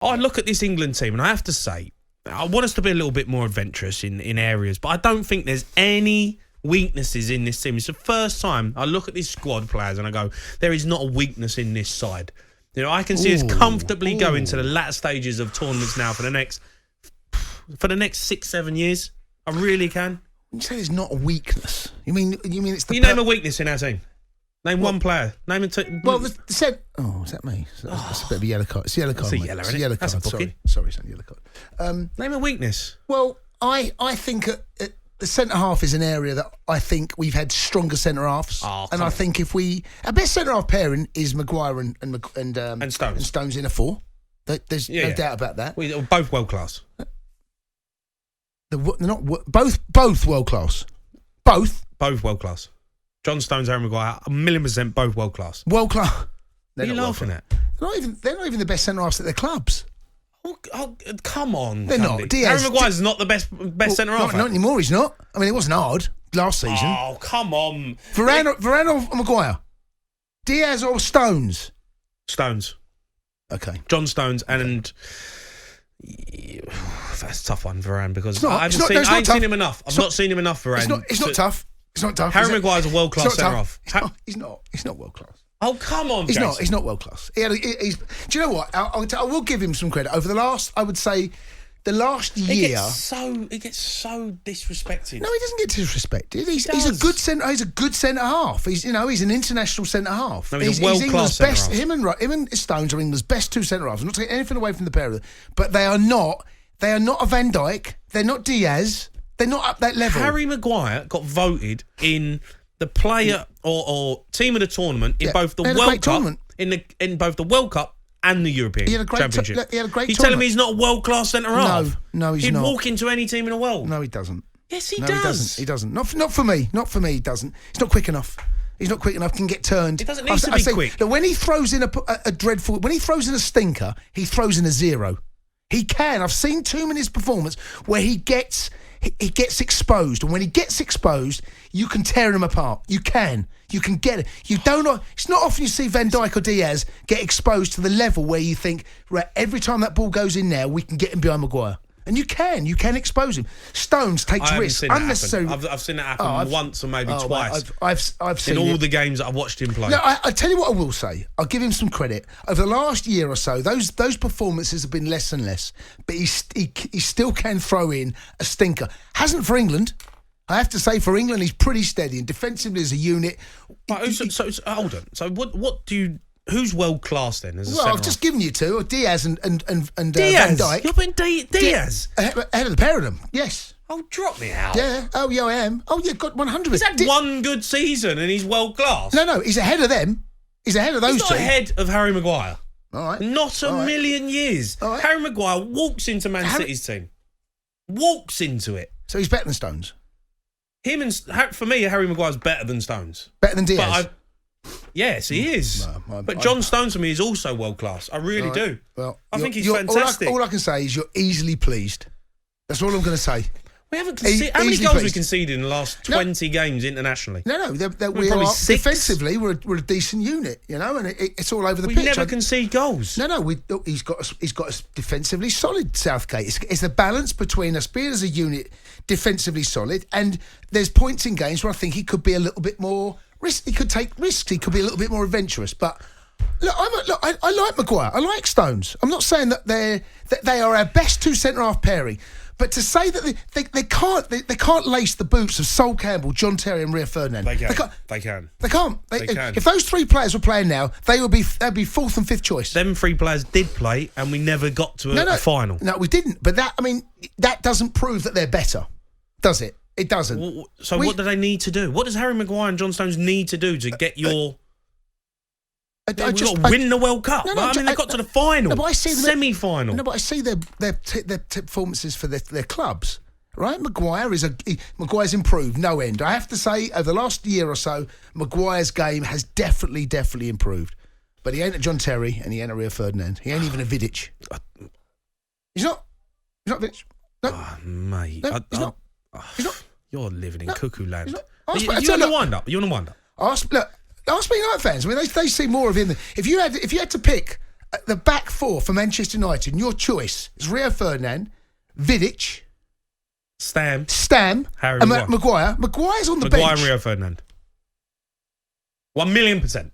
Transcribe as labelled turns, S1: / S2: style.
S1: I look at this England team and I have to say, I want us to be a little bit more adventurous in areas, but I don't think there's any weaknesses in this team. It's the first time I look at these squad players and I go, there is not a weakness in this side. You know, I can see us comfortably going to the latter stages of tournaments now for the next 6-7 years. I really can.
S2: You say there's not a weakness. You mean it's the...
S1: You name a weakness in our team. Name one player. Name it.
S2: Well, is that me? That's a bit of a yellow card. It's a yellow card.
S1: It's a yellow,
S2: it's a yellow card. Sorry, it's a yellow card.
S1: Name a weakness.
S2: Well, I think the centre half is an area that I think we've had stronger centre halves, and I think our best centre half pairing is Maguire and Stones. And Stones in a four. There's no doubt about that.
S1: We're both world class.
S2: They're not both world class. Both world class. John Stones, Harry Maguire, 1,000,000% both world class. World class.
S1: What are you laughing at?
S2: They're not even the best centre halves at their clubs.
S1: Oh, come on.
S2: They're
S1: Cundy.
S2: not. Diaz,
S1: Harry Maguire's not the best centre half.
S2: Not anymore. He's not. I mean, it wasn't hard last season.
S1: Oh, come on.
S2: Varane or Maguire? Diaz or Stones?
S1: Stones.
S2: Okay.
S1: John Stones and. That's a tough one, Varane, because I ain't seen him enough. I've not seen him enough, Varane.
S2: It's not tough. It's not tough.
S1: Harry Maguire's a world class centre half.
S2: He's not world class.
S1: Oh, come on,
S2: Jason. He's not world class. Do you know what? I will give him some credit. Over the last, I would say, the last year,
S1: he gets so disrespected.
S2: No, he doesn't get disrespected. He's a good centre. He's a good centre half. He's an international centre half.
S1: No, he's a world class centre half.
S2: Him and Stones are England's best two centre halves. I'm not taking anything away from the pair of them, but they are not a Van Dijk. They're not Diaz. They're not up that level.
S1: Harry Maguire got voted in the player or team of the tournament in both the World Cup in both the World Cup and the European Championship.
S2: He had a great
S1: You're
S2: tournament.
S1: telling me he's not a world class centre half?
S2: No, he's not.
S1: He'd walk into any team in the world.
S2: No, he doesn't.
S1: Yes, he does.
S2: He doesn't. Not for me. Not for me. He doesn't. He's not quick enough. He's not quick enough. Can get turned.
S1: He doesn't need to be quick.
S2: That when he throws in a dreadful, when he throws in a stinker, he throws in a zero. He can. I've seen too many his performance where he gets exposed, and when he gets exposed, you can tear him apart. You can get it. It's not often you see Van Dijk or Diaz get exposed to the level where you think, right, every time that ball goes in there, we can get him behind Maguire. And you can expose him. Stones takes risks unnecessary.
S1: I've seen that happen once or maybe twice.
S2: I've seen
S1: in all the games that I've watched him play.
S2: No, I tell you what I will say. I'll give him some credit. Over the last year or so, those performances have been less and less. But he still can throw in a stinker. Hasn't for England. I have to say, for England, he's pretty steady and defensively as a unit.
S1: So hold on. So what do you? Who's world class then?
S2: I've just given you two, Diaz and
S1: Diaz.
S2: Van Dijk.
S1: You're putting Diaz
S2: ahead of the pair of them. Yes.
S1: Oh, drop me out.
S2: Yeah. Oh, yeah, I am. Oh, yeah, got 100.
S1: He's had one good season and he's world class.
S2: No, he's ahead of them. He's ahead of those two.
S1: He's not ahead of Harry Maguire.
S2: All right.
S1: Not a million years.
S2: All right.
S1: Harry Maguire walks into Man City's team. Walks into it.
S2: So he's better than Stones.
S1: For me, Harry Maguire's better than Stones.
S2: Better than Diaz.
S1: Yes, he is. But John Stones for me is also world class. I really do.
S2: Well,
S1: I think he's fantastic.
S2: All I can say is you're easily pleased. That's all I'm going to say.
S1: We haven't conceded. How many goals we conceded in the last 20 games internationally?
S2: No.
S1: We're probably 6.
S2: Defensively, we're a decent unit, and it's all over the pitch.
S1: We never concede goals.
S2: No. He's got us defensively solid. Southgate. It's the balance between us being as a unit defensively solid, and there's points in games where I think he could be a little bit more. He could take risks. He could be a little bit more adventurous. But I like Maguire. I like Stones. I'm not saying that they are our best two centre half pairing, but to say that they can't lace the boots of Sol Campbell, John Terry, and Rio Ferdinand.
S1: They can.
S2: They can't. If those three players were playing now, they'd be fourth and fifth choice.
S1: Them three players did play, and we never got to a final.
S2: No, we didn't. But that doesn't prove that they're better, does it? It doesn't.
S1: So what do they need to do? What does Harry Maguire and John Stones need to do to get your... We've got to win the World Cup. They got to the final, semi-final.
S2: No, but I see their performances for their clubs. Right, Maguire's improved no end. I have to say, over the last year or so, Maguire's game has definitely improved. But he ain't a John Terry and he ain't a Rio Ferdinand. He ain't even a Vidic. He's not Vidic. No.
S1: Oh, mate.
S2: No, he's not. He's not.
S1: You're living in cuckoo land.
S2: You
S1: want to wind up? You want to wind up?
S2: Ask Man United fans. I mean, they see more of him. If you had to pick The back four for Manchester United, and your choice is Rio Ferdinand, Vidic,
S1: Stam,
S2: Harry
S1: Maguire.
S2: Maguire. Maguire's on the
S1: Maguire
S2: bench.
S1: and Rio Ferdinand. 1,000,000%.